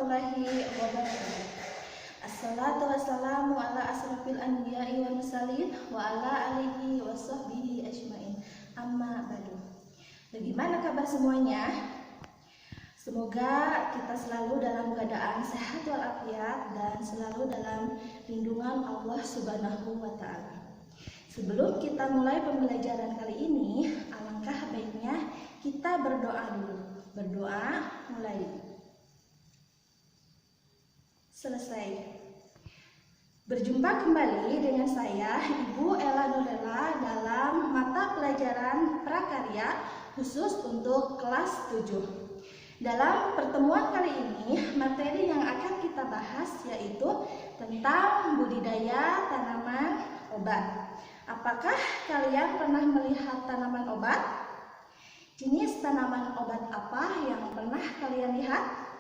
warahmatullahi wabarakatuh. Assalatu wassalamu ala asrafil anbiya'i wal mursalin wa ala alihi wa sahbihi ajmain. Amma ba'du. Bagaimana kabar semuanya? Semoga kita selalu dalam keadaan sehat walafiat dan selalu dalam lindungan Allah Subhanahu wa taala. Sebelum kita mulai pembelajaran kali ini, alangkah baiknya kita berdoa dulu. Berdoa mulai. Selesai. Berjumpa kembali dengan saya, Ibu Ella Nurella, dalam mata pelajaran prakarya khusus untuk kelas 7. Dalam pertemuan kali ini, materi yang akan kita bahas yaitu tentang budidaya tanaman obat. Apakah kalian pernah melihat tanaman obat? Jenis tanaman obat apa yang pernah kalian lihat?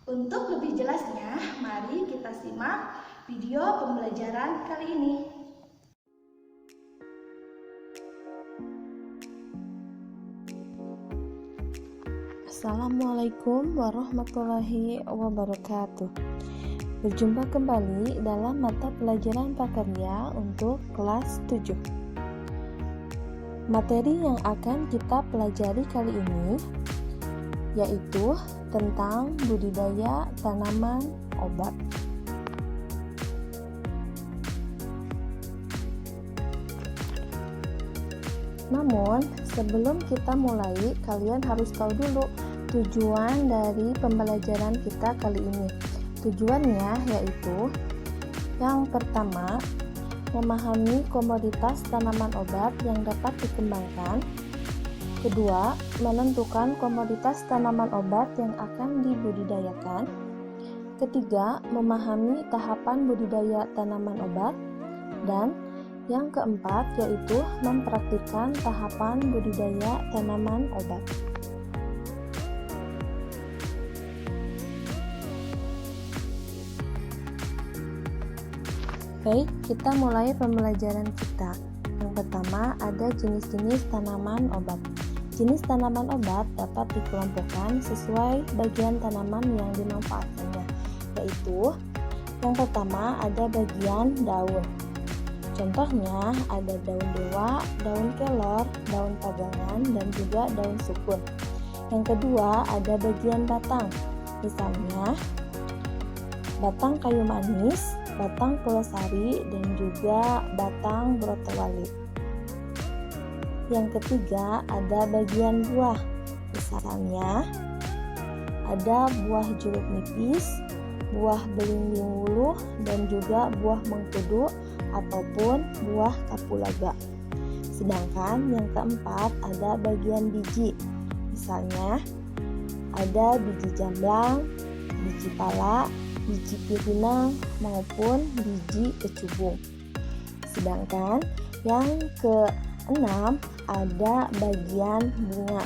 Untuk lebih jelasnya, mari kita simak video pembelajaran kali ini. Assalamualaikum warahmatullahi wabarakatuh. Berjumpa kembali dalam mata pelajaran prakarya untuk kelas 7. Materi yang akan kita pelajari kali ini yaitu tentang budidaya tanaman obat. Namun, sebelum kita mulai, kalian harus tahu dulu tujuan dari pembelajaran kita kali ini. Tujuannya yaitu yang pertama, memahami komoditas tanaman obat yang dapat dikembangkan. Kedua, menentukan komoditas tanaman obat yang akan dibudidayakan. Ketiga, memahami tahapan budidaya tanaman obat. Dan yang keempat yaitu mempraktikkan tahapan budidaya tanaman obat. Baik, kita mulai pembelajaran kita. Yang pertama ada jenis-jenis tanaman obat. Jenis tanaman obat dapat dikelompokkan sesuai bagian tanaman yang dimanfaatkannya, yaitu yang pertama ada bagian daun. Contohnya ada daun dewa, daun kelor, daun pagangan, dan juga daun sukun. Yang kedua ada bagian batang, misalnya batang kayu manis, batang pulosari, dan juga batang brotowali. Yang ketiga ada bagian buah, misalnya ada buah jeruk nipis, buah belimbing wuluh, dan juga buah mengkudu ataupun buah kapulaga. Sedangkan yang keempat ada bagian biji, misalnya ada biji jamblang, biji pala, biji pirinang, maupun biji kecubung. Sedangkan yang keenam ada bagian bunga,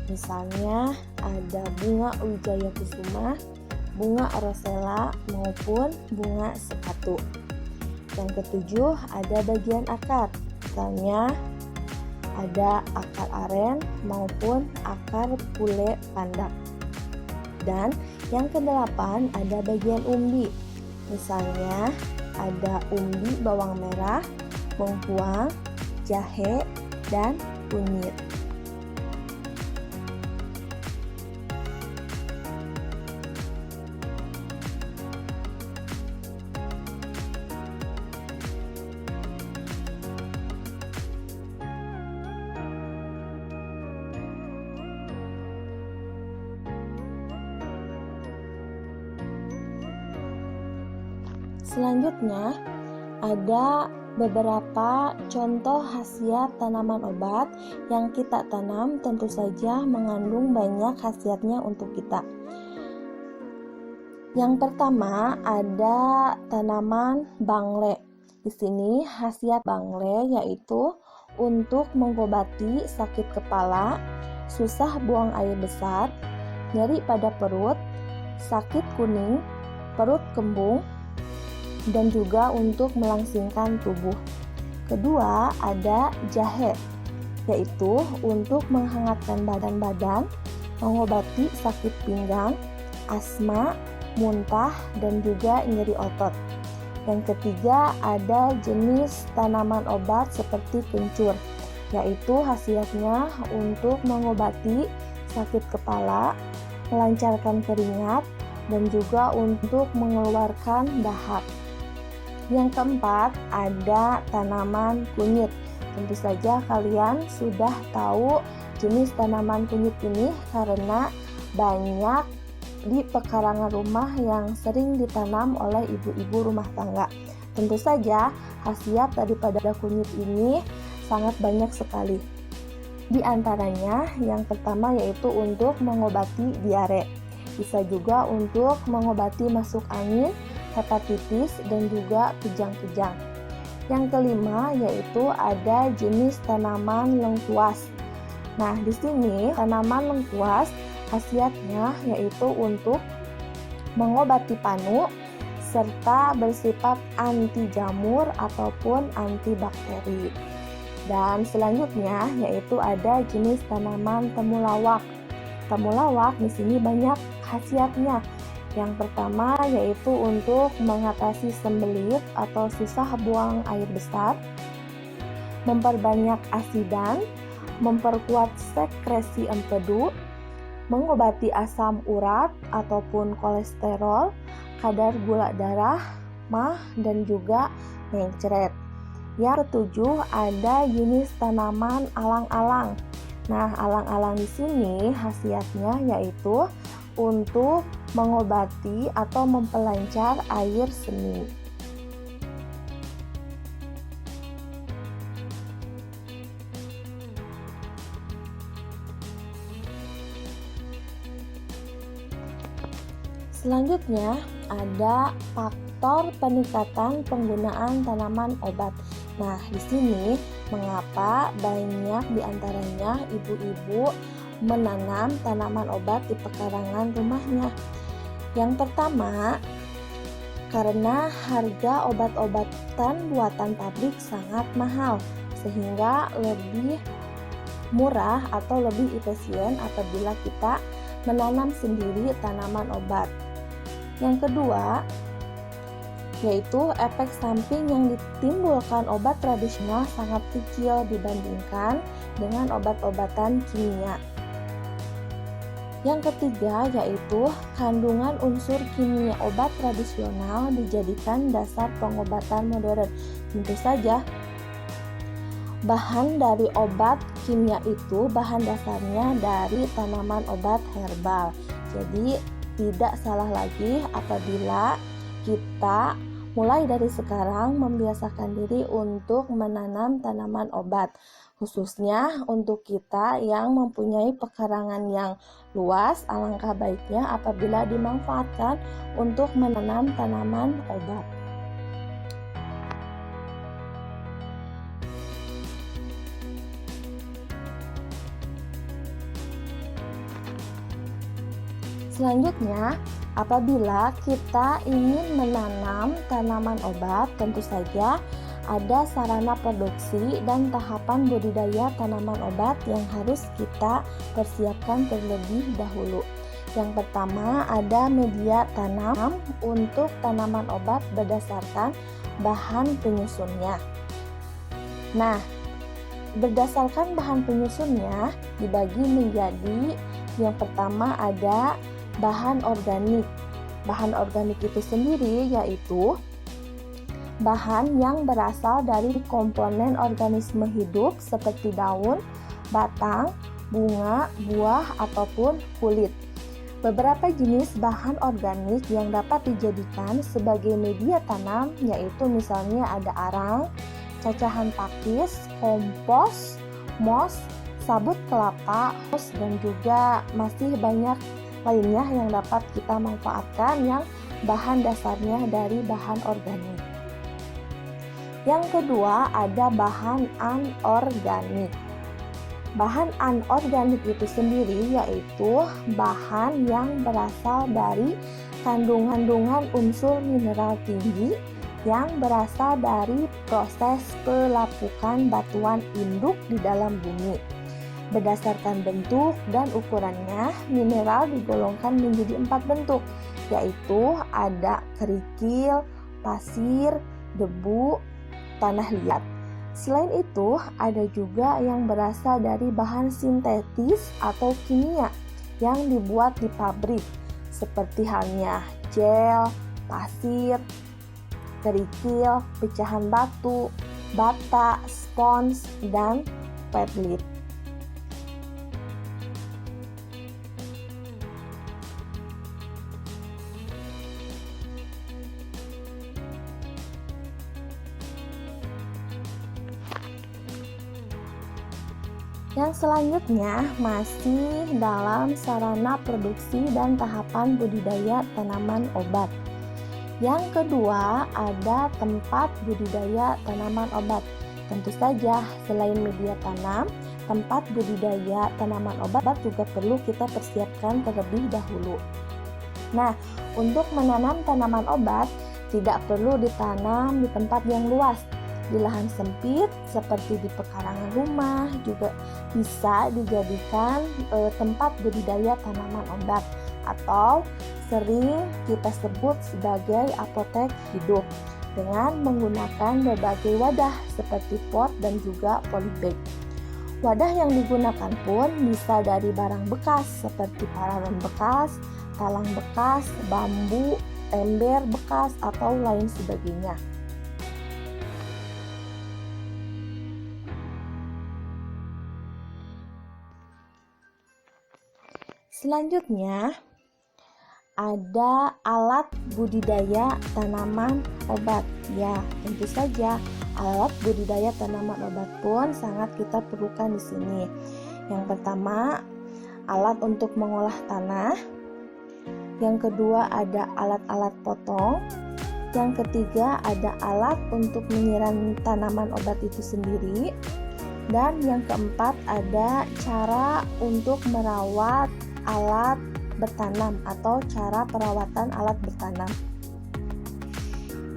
misalnya ada bunga wijaya kusuma, bunga rosella, maupun bunga sepatu. Yang ketujuh ada bagian akar, misalnya ada akar aren maupun akar pule pandak. Dan yang kedelapan ada bagian umbi, misalnya ada umbi bawang merah, bengkuang, jahe, dan kunyit. Selanjutnya ada beberapa contoh khasiat tanaman obat yang kita tanam tentu saja mengandung banyak khasiatnya untuk kita. Yang pertama ada tanaman bangle. Di sini khasiat bangle yaitu untuk mengobati sakit kepala, susah buang air besar, nyeri pada perut, sakit kuning, perut kembung, dan juga untuk melangsingkan tubuh. Kedua, ada jahe, yaitu untuk menghangatkan badan-badan, mengobati sakit pinggang, asma, muntah, dan juga nyeri otot. Yang ketiga, ada jenis tanaman obat seperti kencur, yaitu khasiatnya untuk mengobati sakit kepala, melancarkan keringat, dan juga untuk mengeluarkan dahak. Yang keempat, ada tanaman kunyit. Tentu saja kalian sudah tahu jenis tanaman kunyit ini karena banyak di pekarangan rumah yang sering ditanam oleh ibu-ibu rumah tangga. Tentu saja khasiat daripada kunyit ini sangat banyak sekali. Di antaranya yang pertama yaitu untuk mengobati diare. Bisa juga untuk mengobati masuk angin, hepatitis, dan juga kejang-kejang. Yang kelima yaitu ada jenis tanaman lengkuas. Nah, di sini tanaman lengkuas khasiatnya yaitu untuk mengobati panu serta bersifat anti jamur ataupun anti bakteri. Dan selanjutnya yaitu ada jenis tanaman temulawak. Temulawak di sini banyak khasiatnya. Yang pertama yaitu untuk mengatasi sembelit atau susah buang air besar, memperbanyak asidan, memperkuat sekresi empedu, mengobati asam urat ataupun kolesterol, kadar gula darah, mah, dan juga mencret. Yang ketujuh ada jenis tanaman alang-alang. Nah, alang-alang di sini khasiatnya yaitu untuk mengobati atau memperlancar air seni. Selanjutnya ada faktor peningkatan penggunaan tanaman obat. Nah, di sini mengapa banyak diantaranya ibu-ibu menanam tanaman obat di pekarangan rumahnya? Yang pertama, karena harga obat-obatan buatan pabrik sangat mahal, sehingga lebih murah atau lebih efisien apabila kita menanam sendiri tanaman obat. Yang kedua, yaitu efek samping yang ditimbulkan obat tradisional sangat kecil dibandingkan dengan obat-obatan kimia. Yang ketiga, yaitu kandungan unsur kimia obat tradisional dijadikan dasar pengobatan modern. Tentu saja, bahan dari obat kimia itu bahan dasarnya dari tanaman obat herbal. Jadi tidak salah lagi apabila kita mulai dari sekarang membiasakan diri untuk menanam tanaman obat, khususnya untuk kita yang mempunyai pekarangan yang luas. Alangkah baiknya apabila dimanfaatkan untuk menanam tanaman obat. Selanjutnya, apabila kita ingin menanam tanaman obat, tentu saja ada sarana produksi dan tahapan budidaya tanaman obat yang harus kita persiapkan terlebih dahulu. Yang pertama, ada media tanam untuk tanaman obat berdasarkan bahan penyusunnya. Nah, berdasarkan bahan penyusunnya dibagi menjadi yang pertama ada bahan organik. Bahan organik itu sendiri yaitu bahan yang berasal dari komponen organisme hidup seperti daun, batang, bunga, buah, ataupun kulit. Beberapa jenis bahan organik yang dapat dijadikan sebagai media tanam yaitu misalnya ada arang, cacahan pakis, kompos, moss, sabut kelapa, dan juga masih banyak lainnya yang dapat kita manfaatkan yang bahan dasarnya dari bahan organik. Yang kedua ada bahan anorganik. Bahan anorganik itu sendiri yaitu bahan yang berasal dari kandungan unsur mineral tinggi yang berasal dari proses pelapukan batuan induk di dalam bumi. Berdasarkan bentuk dan ukurannya, mineral digolongkan menjadi 4 bentuk, yaitu ada kerikil, pasir, debu, tanah liat. Selain itu, ada juga yang berasal dari bahan sintetis atau kimia yang dibuat di pabrik, seperti halnya gel, pasir, kerikil, pecahan batu, bata, spons, dan perlit. Yang selanjutnya masih dalam sarana produksi dan tahapan budidaya tanaman obat. Yang kedua ada tempat budidaya tanaman obat. Tentu saja selain media tanam, tempat budidaya tanaman obat juga perlu kita persiapkan terlebih dahulu. Nah, untuk menanam tanaman obat tidak perlu ditanam di tempat yang luas. Di lahan sempit seperti di pekarangan rumah juga bisa dijadikan tempat budidaya tanaman obat, atau sering kita sebut sebagai apotek hidup dengan menggunakan berbagai wadah seperti pot dan juga polybag. Wadah yang digunakan pun bisa dari barang bekas seperti paralon bekas, talang bekas, bambu, ember bekas, atau lain sebagainya. Selanjutnya ada alat budidaya tanaman obat. Ya, tentu saja alat budidaya tanaman obat pun sangat kita perlukan di sini. Yang pertama, alat untuk mengolah tanah. Yang kedua ada alat-alat potong. Yang ketiga ada alat untuk menyiram tanaman obat itu sendiri. Dan yang keempat ada cara untuk merawat alat bertanam atau cara perawatan alat bertanam.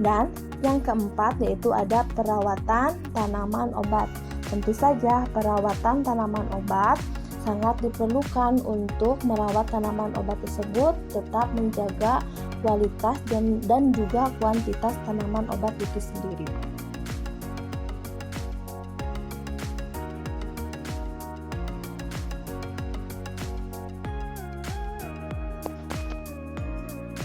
Dan yang keempat yaitu ada perawatan tanaman obat. Tentu saja perawatan tanaman obat sangat diperlukan untuk merawat tanaman obat tersebut tetap menjaga kualitas dan juga kuantitas tanaman obat itu sendiri.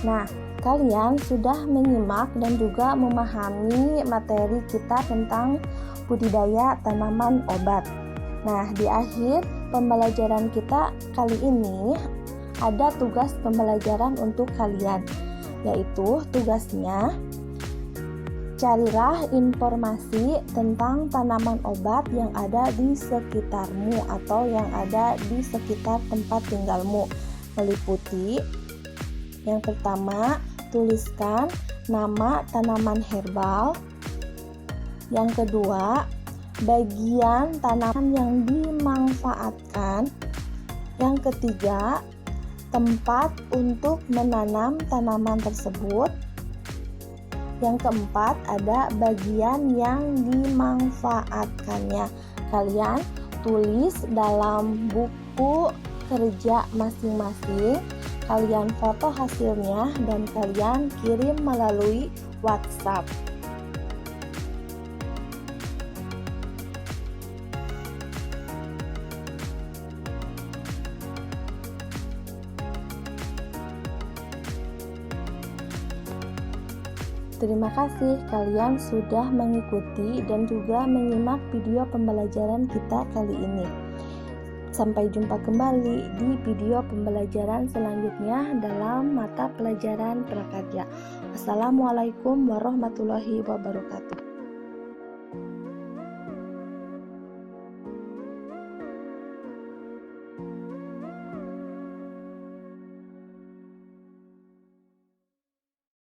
Nah, kalian sudah menyimak dan juga memahami materi kita tentang budidaya tanaman obat. Nah, di akhir pembelajaran kita kali ini ada tugas pembelajaran untuk kalian, yaitu tugasnya carilah informasi tentang tanaman obat yang ada di sekitarmu atau yang ada di sekitar tempat tinggalmu, meliputi yang pertama, tuliskan nama tanaman herbal. Yang kedua, bagian tanaman yang dimanfaatkan. Yang ketiga, tempat untuk menanam tanaman tersebut. Yang keempat, ada bagian yang dimanfaatkannya. Kalian tulis dalam buku kerja masing-masing. Kalian foto hasilnya dan kalian kirim melalui WhatsApp. Terima kasih kalian sudah mengikuti dan juga menyimak video pembelajaran kita kali ini. Sampai jumpa kembali di video pembelajaran selanjutnya dalam mata pelajaran prakarya. Wassalamualaikum warahmatullahi wabarakatuh.